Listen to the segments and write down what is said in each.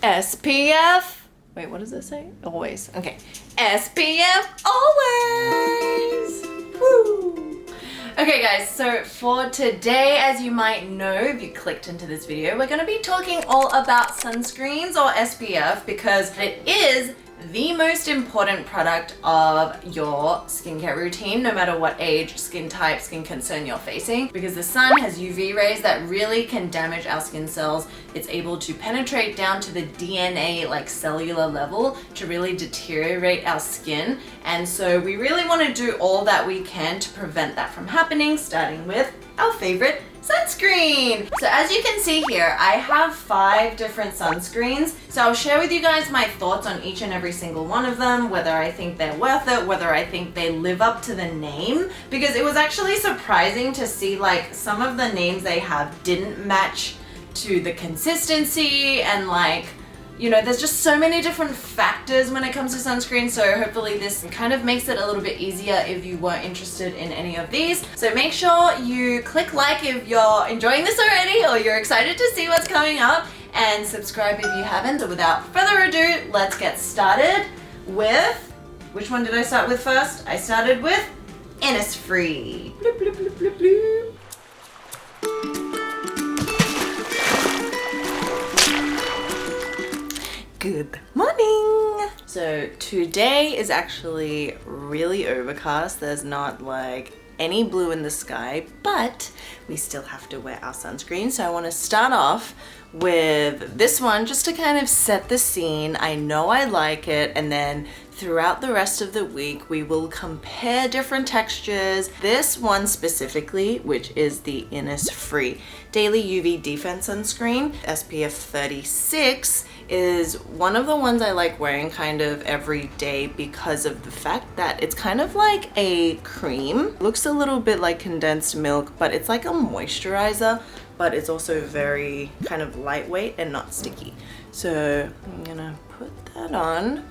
SPF. Wait, what does it say? Always. Okay. SPF always. Woo. Okay guys, so for today, as you might know, if you clicked into this video, we're going to be talking all about sunscreens or SPF because it is the most important product of your skincare routine, no matter what age, skin type, skin concern you're facing, because the sun has UV rays that really can damage our skin cells. It's able to penetrate down to the DNA, like cellular level, to really deteriorate our skin. And so we really want to do all that we can to prevent that from happening, starting with our favorite sunscreen. So as you can see here, I have 5 different sunscreens. So I'll share with you guys my thoughts on each and every single one of them, whether I think they're worth it, whether I think they live up to the name, because it was actually surprising to see like some of the names they have didn't match to the consistency, and like, you know, there's just so many different factors when it comes to sunscreen, so hopefully this kind of makes it a little bit easier if you were interested in any of these. So make sure you click like if you're enjoying this already or you're excited to see what's coming up, and subscribe if you haven't. So without further ado, let's get started with, which one did I start with first? I started with Innisfree. Bloop, bloop, bloop, bloop, bloop. Good morning! So today is actually really overcast. There's not like any blue in the sky, but we still have to wear our sunscreen. So I want to start off with this one just to kind of set the scene. I know I like it, and then throughout the rest of the week we will compare different textures. This one specifically, which is the Innisfree Daily UV Defense Sunscreen SPF 36, is one of the ones I like wearing kind of every day because of the fact that it's kind of like a cream. Looks a little bit like condensed milk, but it's like a moisturizer, but it's also very kind of lightweight and not sticky. So I'm gonna put that on,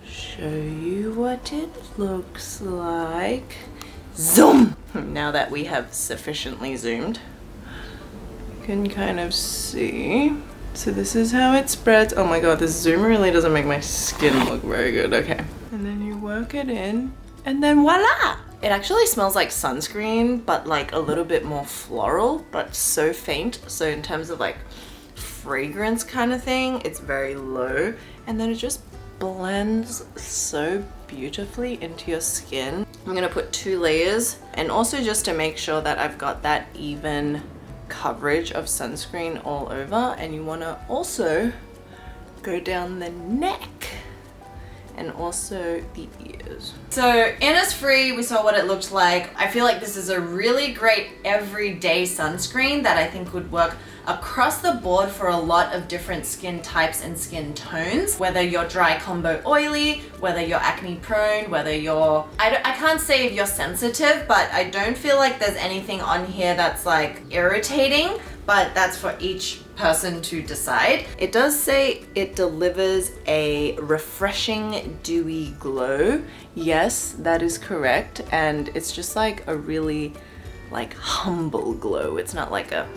show you what it looks like. Zoom! Now that we have sufficiently zoomed, you can kind of see. So this is how it spreads. Oh my god, this zoom really doesn't make my skin look very good. Okay. And then you work it in, and then voila! It actually smells like sunscreen, but like a little bit more floral, but so faint. So in terms of like fragrance kind of thing, it's very low. And then it just blends so beautifully into your skin. I'm gonna put 2 layers, and also just to make sure that I've got that even coverage of sunscreen all over. And you want to also go down the neck and also the ears. So Innisfree, we saw what it looked like. I feel like this is a really great everyday sunscreen that I think would work across the board for a lot of different skin types and skin tones, whether you're dry combo oily, whether you're acne prone, whether you're, I can't say if you're sensitive, but I don't feel like there's anything on here that's like irritating, but that's for each person to decide. It does say it delivers a refreshing dewy glow. Yes, that is correct. And it's just like a really like humble glow. It's not like a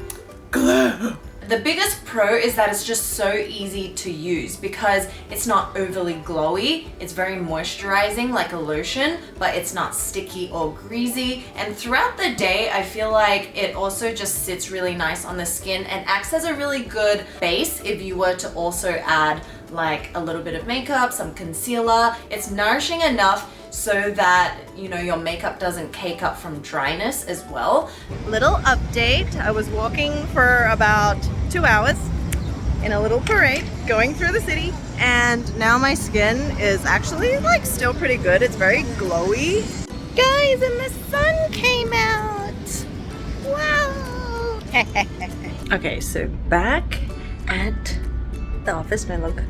glow. The biggest pro is that it's just so easy to use because it's not overly glowy. It's very moisturizing like a lotion, but it's not sticky or greasy. And throughout the day, I feel like it also just sits really nice on the skin and acts as a really good base if you were to also add like a little bit of makeup, some concealer. It's nourishing enough so that, you know, your makeup doesn't cake up from dryness as well. Little update, I was walking for about 2 hours in a little parade going through the city, and now my skin is actually like still pretty good. It's very glowy. Guys, and the sun came out. Wow. Okay, so back at the office, my look.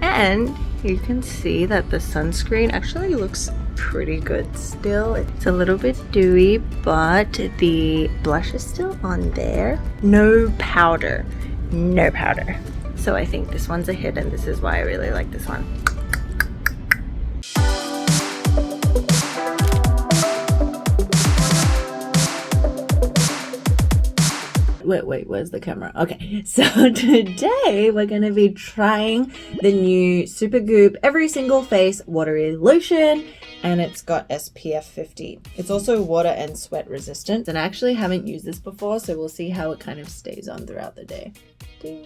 And you can see that the sunscreen actually looks pretty good still. It's a little bit dewy, but the blush is still on there. No powder. No powder. So I think this one's a hit, and this is why I really like this one. Wait, where's the camera? Okay, so today we're going to be trying the new Supergoop Every Single Face Watery Lotion, and it's got SPF 50. It's also water and sweat resistant, and I actually haven't used this before, so we'll see how it kind of stays on throughout the day. Ding.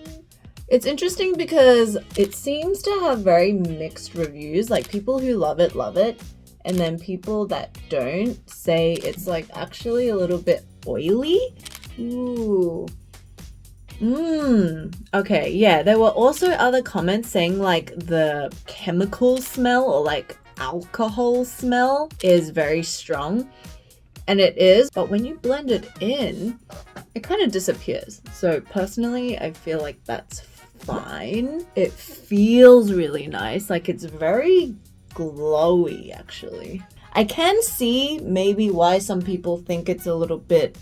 It's interesting because it seems to have very mixed reviews. Like, people who love it, and then people that don't say it's like actually a little bit oily. Ooh. Okay, yeah, there were also other comments saying like the chemical smell or like alcohol smell is very strong, and it is, but when you blend it in, it kind of disappears. So personally, I feel like that's fine. It feels really nice, like it's very glowy actually. I can see maybe why some people think it's a little bit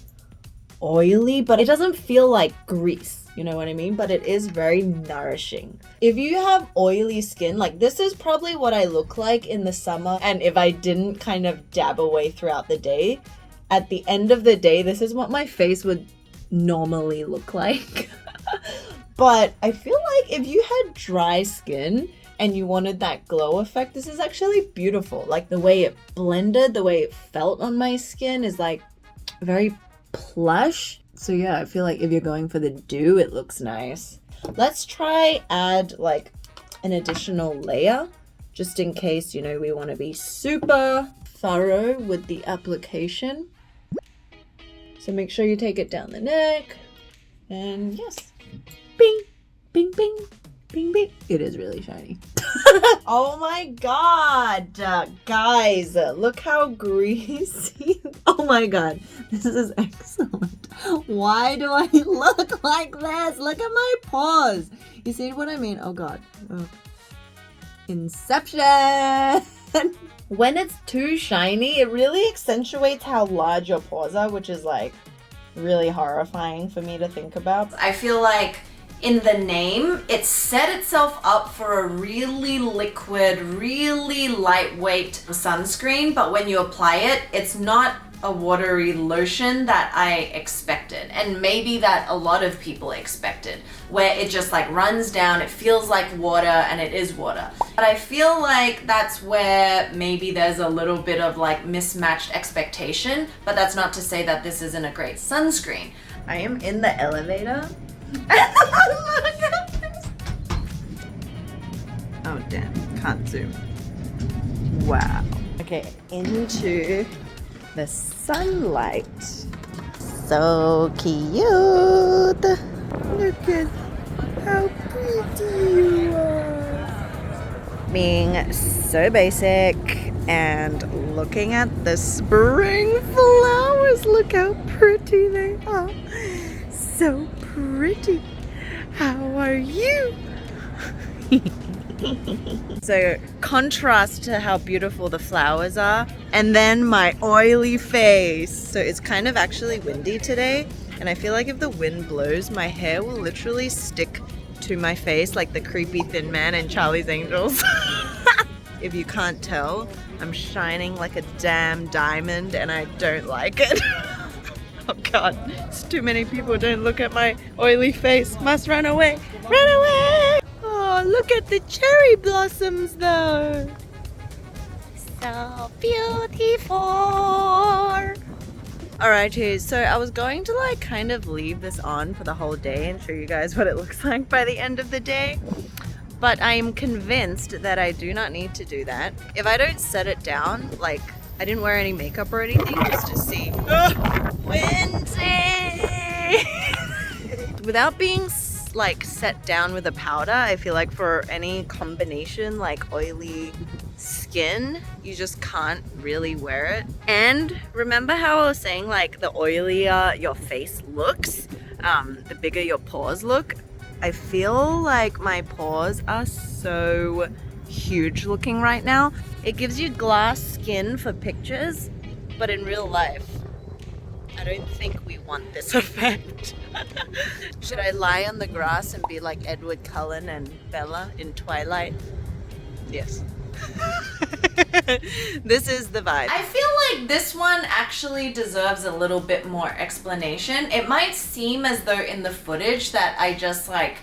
oily, but it doesn't feel like grease, you know what I mean? But it is very nourishing. If you have oily skin, like this is probably what I look like in the summer, and if I didn't kind of dab away throughout the day, at the end of the day, this is what my face would normally look like. But I feel like if you had dry skin and you wanted that glow effect, this is actually beautiful. Like the way it blended, the way it felt on my skin is like very plush. So yeah, I feel like if you're going for the dew, it looks nice. Let's try add like an additional layer just in case, you know, we want to be super thorough with the application. So make sure you take it down the neck, and yes, bing, bing, bing, bing, bing. It is really shiny. Oh my god, guys, look how greasy. Oh my god, this is excellent. Why do I look like this? Look at my paws. You see what I mean? Oh god. Oh. Inception. When it's too shiny, it really accentuates how large your paws are, which is like really horrifying for me to think about. I feel like in the name, it set itself up for a really liquid, really lightweight sunscreen, but when you apply it, it's not a watery lotion that I expected, and maybe that a lot of people expected, where it just like runs down, it feels like water, and it is water. But I feel like that's where maybe there's a little bit of like mismatched expectation, but that's not to say that this isn't a great sunscreen. I am in the elevator. Oh damn, can't zoom. Wow. Okay, into the sunlight. So cute. Look at how pretty you are. Being so basic and looking at the spring flowers. Look how pretty they are. So pretty. How are you? So contrast to how beautiful the flowers are, and then my oily face. So it's kind of actually windy today, and I feel like if the wind blows, my hair will literally stick to my face like the creepy thin man in Charlie's Angels. If you can't tell, I'm shining like a damn diamond, and I don't like it. Oh god, it's too many people. Don't look at my oily face. Must run away. Run away! Oh, look at the cherry blossoms though. So beautiful. Alrighty, so I was going to like kind of leave this on for the whole day and show you guys what it looks like by the end of the day. But I am convinced that I do not need to do that. If I don't set it down, like I didn't wear any makeup or anything, just to see. Windy! Without being like set down with a powder, I feel like for any combination like oily skin, you just can't really wear it. And remember how I was saying like the oilier your face looks, the bigger your pores look? I feel like my pores are so huge looking right now. It gives you glass skin for pictures, but in real life, I don't think we want this effect. Should I lie on the grass and be like Edward Cullen and Bella in Twilight? Yes. This is the vibe. I feel like this one actually deserves a little bit more explanation. It might seem as though in the footage that I just like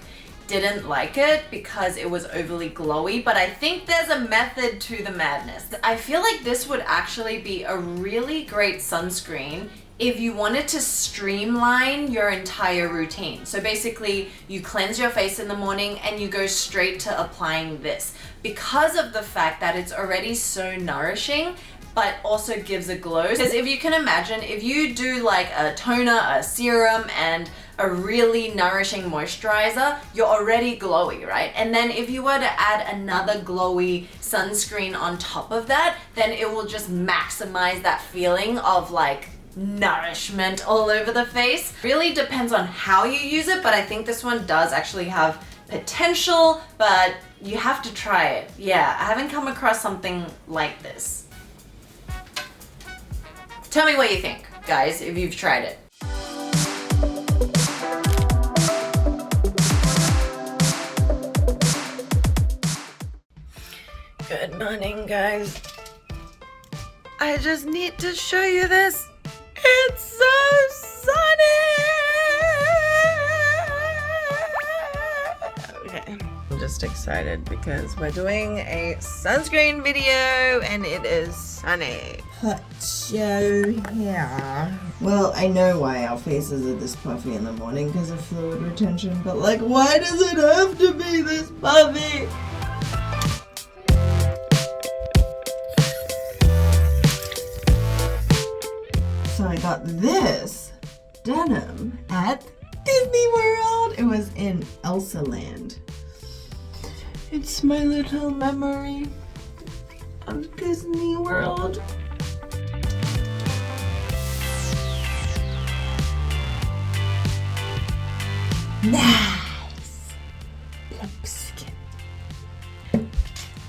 didn't like it because it was overly glowy, but I think there's a method to the madness. I feel like this would actually be a really great sunscreen if you wanted to streamline your entire routine. So basically you cleanse your face in the morning and you go straight to applying this because of the fact that it's already so nourishing but also gives a glow. Because if you can imagine, if you do like a toner, a serum, and a really nourishing moisturizer, you're already glowy, right? And then if you were to add another glowy sunscreen on top of that, then it will just maximize that feeling of like nourishment all over the face. Really depends on how you use it, but I think this one does actually have potential, but you have to try it. Yeah, I haven't come across something like this. Tell me what you think, guys, if you've tried it. Good morning, guys. I just need to show you this. It's so sunny! Okay, I'm just excited because we're doing a sunscreen video and it is sunny. So yeah. Well, I know why our faces are this puffy in the morning because of fluid retention, but like, why does it have to be this puffy? So I got this denim at Disney World. It was in Elsa Land. It's my little memory of Disney World. Nice. Plump skin.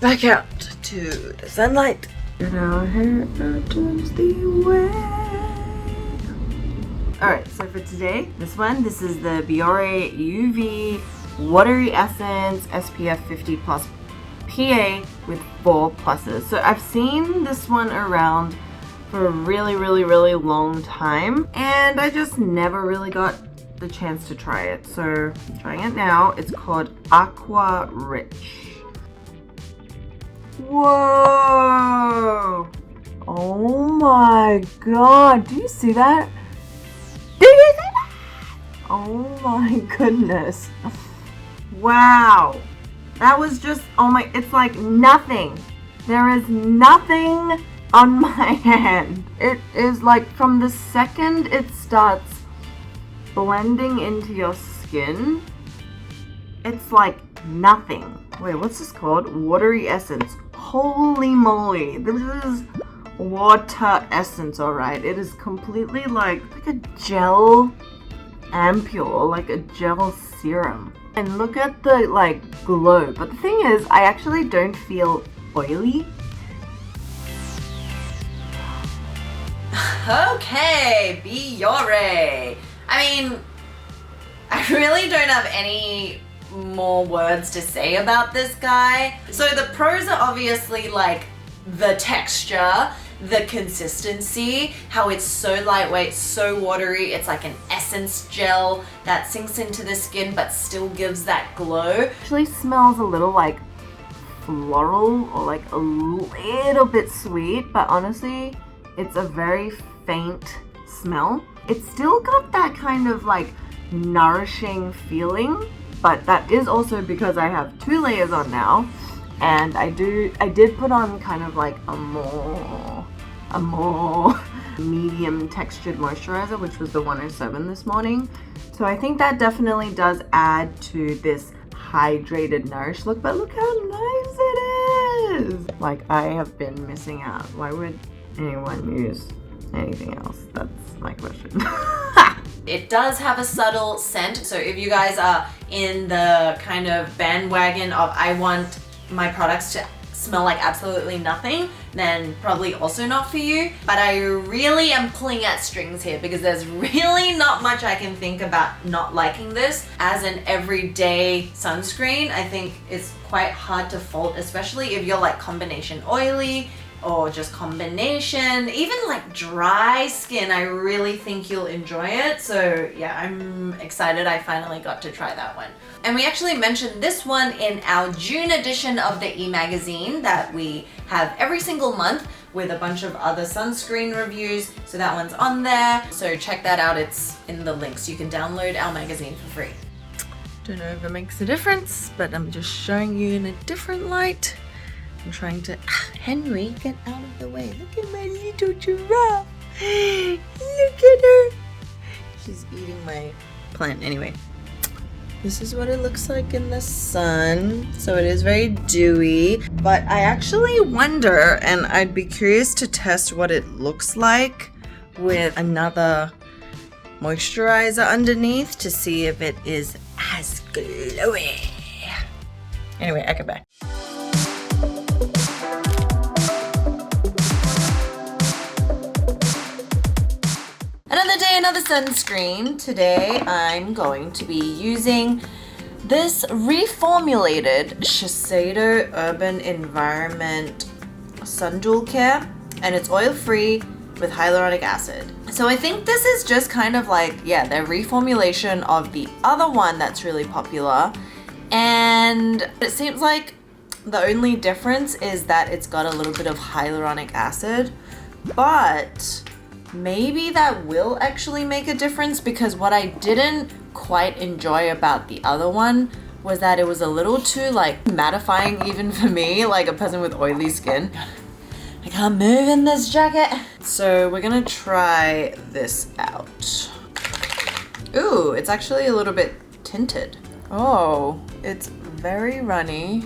Back out to the sunlight. And our hair turns the way. Alright, so for today, this is the Biore UV Watery Essence SPF 50 Plus PA with 4 pluses. So I've seen this one around for a really long time, and I just never really got the chance to try it. So I'm trying it now. It's called Aqua Rich. Whoa! Oh my god, do you see that? Do you see that? Oh my goodness. Wow. That was just, oh my, it's like nothing. There is nothing on my hand. It is like from the second it starts blending into your skin, it's like nothing. Wait, what's this called? Watery Essence. Holy moly. This is water essence, alright. It is completely like a gel ampule, like a gel serum. And look at the like glow. But the thing is, I actually don't feel oily. Okay, Biore. I mean, I really don't have any more words to say about this guy. So the pros are obviously like the texture, the consistency, how it's so lightweight, so watery. It's like an essence gel that sinks into the skin but still gives that glow. Actually smells a little like floral or like a little bit sweet, but honestly, it's a very faint smell. It's still got that kind of like nourishing feeling, but that is also because I have 2 layers on now, and I did put on kind of like a more medium textured moisturizer, which was the 107 this morning. So I think that definitely does add to this hydrated, nourished look, but look how nice it is! Like, I have been missing out. Why would anyone use anything else? That's my question. It does have a subtle scent, so if you guys are in the kind of bandwagon of I want my products to smell like absolutely nothing, then probably also not for you. But I really am pulling at strings here because there's really not much I can think about not liking this. As an everyday sunscreen, I think it's quite hard to fault, especially if you're like combination oily or just combination, even like dry skin. I really think you'll enjoy it. So yeah, I'm excited I finally got to try that one. And we actually mentioned this one in our June edition of the e-magazine that we have every single month with a bunch of other sunscreen reviews. So that one's on there. So check that out, it's in the links. You can download our magazine for free. Don't know if it makes a difference, but I'm just showing you in a different light. I'm trying to, Henry, get out of the way. Look at my little giraffe. Look at her. She's eating my plant. Anyway, this is what it looks like in the sun. So it is very dewy, but I actually wonder, and I'd be curious to test what it looks like with another moisturizer underneath to see if it is as glowy. Anyway, I come back. Another day, another sunscreen. Today I'm going to be using this reformulated Shiseido Urban Environment Sun Dual Care, and it's oil-free with hyaluronic acid. So I think this is just kind of like, yeah, the reformulation of the other one that's really popular, and it seems like the only difference is that it's got a little bit of hyaluronic acid, but maybe that will actually make a difference, because what I didn't quite enjoy about the other one was that it was a little too like mattifying even for me, like a person with oily skin. I can't move in this jacket. So we're gonna try this out. Ooh, it's actually a little bit tinted. Oh, it's very runny.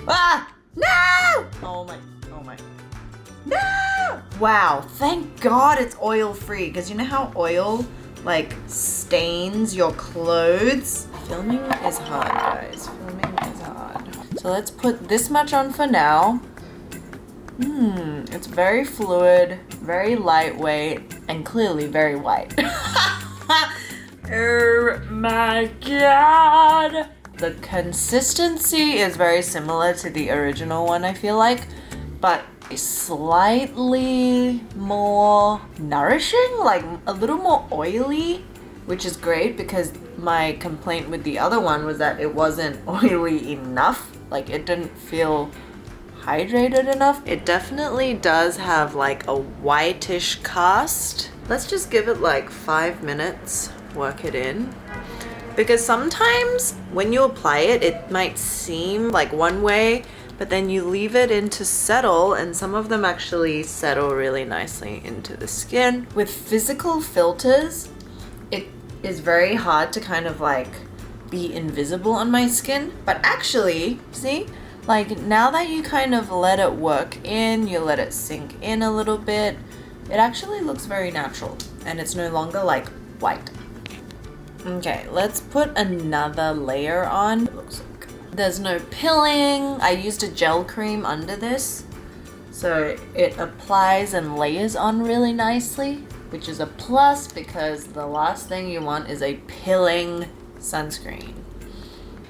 Ah! No! Oh my. No! Wow, thank God it's oil-free, because you know how oil like stains your clothes? Filming is hard, guys. Filming is hard. So let's put this much on for now. It's very fluid, very lightweight, and clearly very white. Oh my God! The consistency is very similar to the original one, I feel like, but slightly more nourishing, like a little more oily, which is great because my complaint with the other one was that it wasn't oily enough. Like it didn't feel hydrated enough. It definitely does have like a whitish cast. Let's just give it like 5 minutes, work it in. Because sometimes when you apply it, it might seem like one way, but then you leave it in to settle, and some of them actually settle really nicely into the skin. With physical filters, it is very hard to kind of like be invisible on my skin. But actually, see, like now that you kind of let it work in, you let it sink in a little bit, it actually looks very natural and it's no longer like white. Okay, let's put another layer on. It looks like there's no pilling. I used a gel cream under this, so it applies and layers on really nicely, which is a plus because the last thing you want is a pilling sunscreen.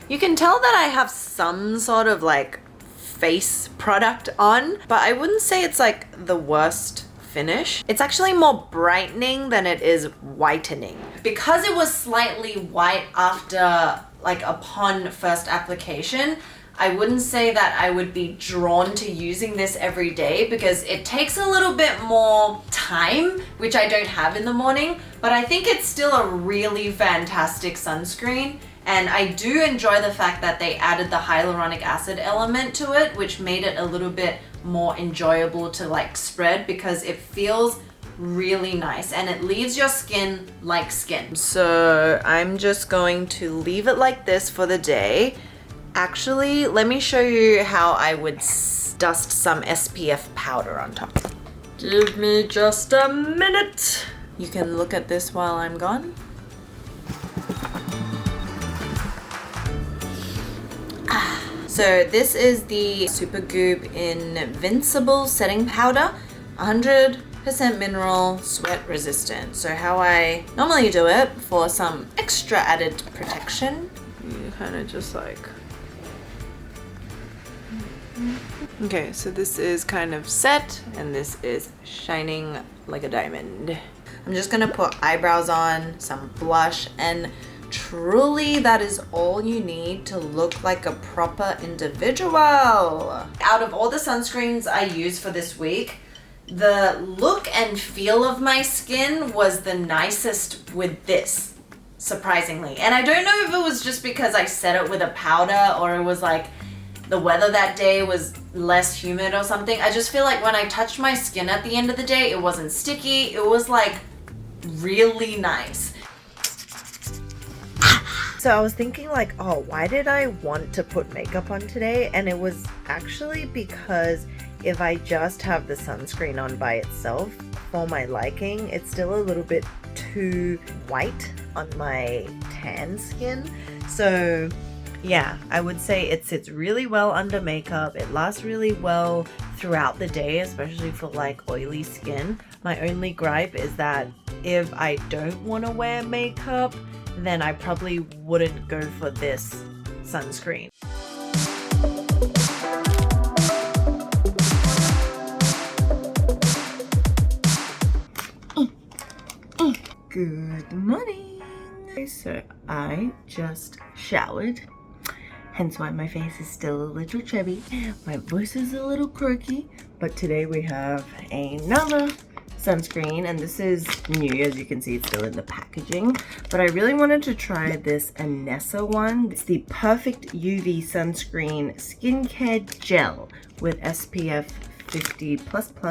You can tell that I have some sort of like face product on, but I wouldn't say it's like the worst finish. It's actually more brightening than it is whitening. Because it was slightly white after, like upon first application, I wouldn't say that I would be drawn to using this every day because it takes a little bit more time, which I don't have in the morning, but I think it's still a really fantastic sunscreen. And I do enjoy the fact that they added the hyaluronic acid element to it, which made it a little bit more enjoyable to like spread because it feels really nice and it leaves your skin like skin. So I'm just going to leave it like this for the day. Actually, let me show you how I would dust some SPF powder on top. Give me just a minute. You can look at this while I'm gone. So this is the Supergoop Invincible Setting Powder, 100% mineral, sweat resistant. So how I normally do it for some extra added protection, you kind of just like... Okay, so this is kind of set and this is shining like a diamond. I'm just gonna put eyebrows on, some blush, and truly that is all you need to look like a proper individual. Out of all the sunscreens I used for this week, the look and feel of my skin was the nicest with this, surprisingly. And I don't know if it was just because I set it with a powder or it was like the weather that day was less humid or something. I just feel like when I touched my skin at the end of the day, it wasn't sticky. It was like really nice. So I was thinking like, oh, why did I want to put makeup on today? And it was actually because if I just have the sunscreen on by itself, for my liking, it's still a little bit too white on my tan skin. So yeah, I would say it sits really well under makeup. It lasts really well throughout the day, especially for like oily skin. My only gripe is that if I don't want to wear makeup, then I probably wouldn't go for this sunscreen. Good morning. So I just showered, hence why my face is still a little chubby. My voice is a little croaky, but today we have another sunscreen, and this is new. As you can see, it's still in the packaging, but I really wanted to try this Anessa one. It's the Perfect UV Sunscreen Skincare Gel with SPF 50 plus 4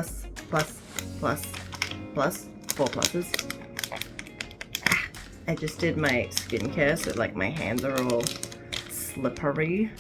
pluses. I just did my skincare, so like my hands are all slippery.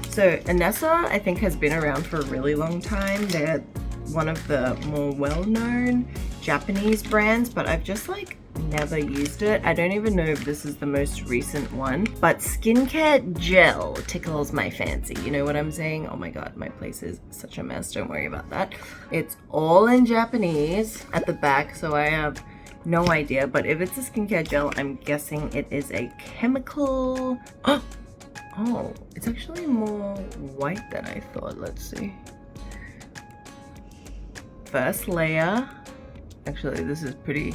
So Anessa, I think, has been around for a really long time. They're one of the more well-known Japanese brands, but I've just like never used it. I don't even know if this is the most recent one, but skincare gel tickles my fancy. You know what I'm saying? Oh my god, my place is such a mess. Don't worry about that. It's all in Japanese at the back, so I have no idea, but if it's a skincare gel, I'm guessing it is a chemical. Oh, it's actually more white than I thought. Let's see. First layer. Actually, this is pretty.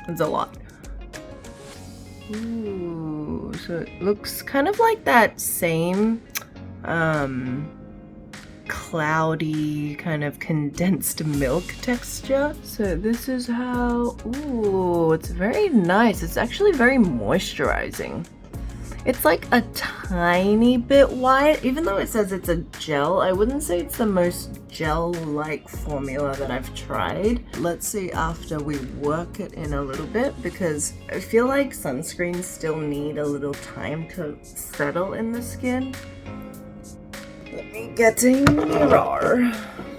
It's a lot. Ooh, so it looks kind of like that same cloudy kind of condensed milk texture. So this is how, ooh, it's very nice. It's actually very moisturizing. It's like a tiny bit white, even though it says it's a gel. I wouldn't say it's the most gel-like formula that I've tried. Let's see after we work it in a little bit, because I feel like sunscreens still need a little time to settle in the skin. Let me get a mirror.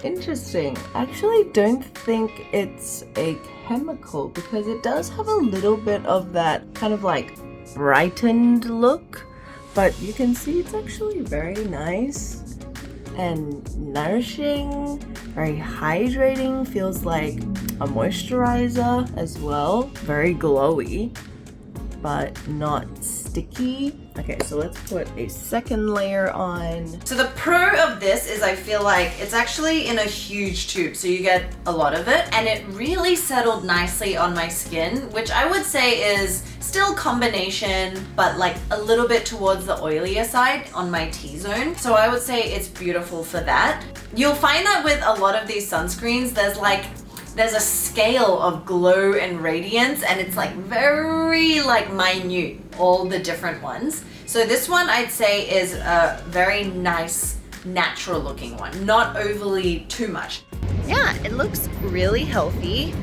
Interesting. I actually don't think it's a chemical, because it does have a little bit of that kind of like brightened look, but you can see it's actually very nice and nourishing, very hydrating, feels like a moisturizer as well, very glowy but not sticky. Okay, so let's put a second layer on. So the pro of this is I feel like it's actually in a huge tube, so you get a lot of it, and it really settled nicely on my skin, which I would say is still combination, but like a little bit towards the oilier side on my T-zone. So I would say it's beautiful for that. You'll find that with a lot of these sunscreens, there's a scale of glow and radiance, and it's like very like minute, all the different ones. So this one I'd say is a very nice, natural looking one, not overly too much. Yeah, it looks really healthy.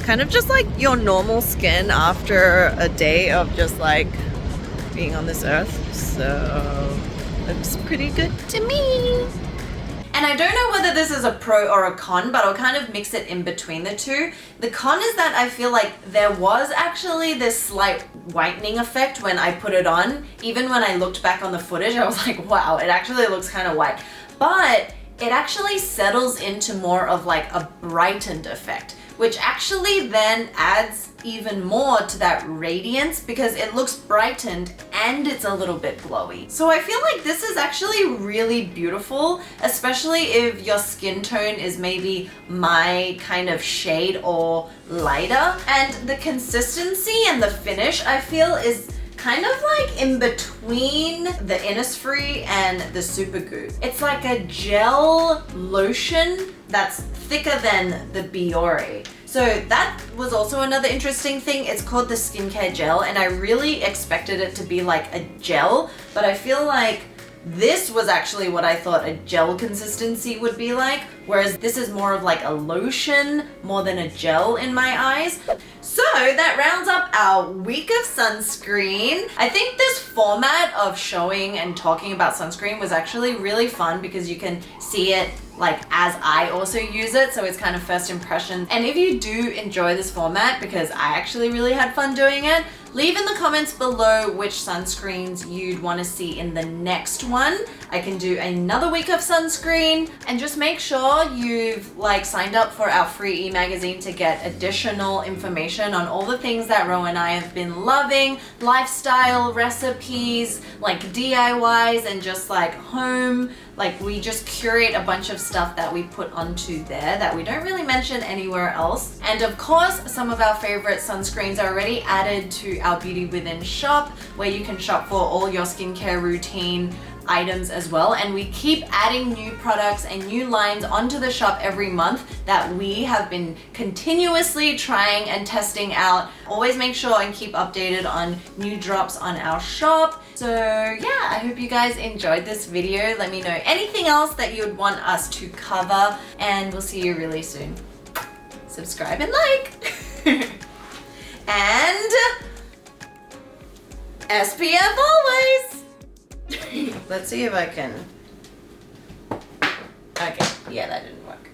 Kind of just like your normal skin after a day of just like being on this earth. So looks pretty good to me. And I don't know whether this is a pro or a con, but I'll kind of mix it in between the two. The con is that I feel like there was actually this slight whitening effect when I put it on. Even when I looked back on the footage, I was like, wow, it actually looks kind of white. But it actually settles into more of like a brightened effect, which actually then adds even more to that radiance because it looks brightened and it's a little bit glowy. So I feel like this is actually really beautiful, especially if your skin tone is maybe my kind of shade or lighter. And the consistency and the finish I feel is kind of like in between the Innisfree and the Supergoop. It's like a gel lotion that's thicker than the Biore. So that was also another interesting thing. It's called the skincare gel, and I really expected it to be like a gel, but I feel like this was actually what I thought a gel consistency would be like, whereas this is more of like a lotion more than a gel in my eyes. So that rounds up our week of sunscreen. I think this format of showing and talking about sunscreen was actually really fun because you can see it like as I also use it, so it's kind of first impression. And if you do enjoy this format, because I actually really had fun doing it, leave in the comments below which sunscreens you'd want to see in the next one. I can do another week of sunscreen, and just make sure you've like signed up for our free e-magazine to get additional information on all the things that Ro and I have been loving, lifestyle, recipes, like DIYs, and just like home. Like we just curate a bunch of stuff that we put onto there that we don't really mention anywhere else. And of course, some of our favorite sunscreens are already added to our Beauty Within shop, where you can shop for all your skincare routine items as well. And we keep adding new products and new lines onto the shop every month that we have been continuously trying and testing out. Always make sure and keep updated on new drops on our shop. So yeah, I hope you guys enjoyed this video. Let me know anything else that you would want us to cover, and we'll see you really soon. Subscribe and like. And SPF always. Let's see if I can. Okay, yeah, that didn't work.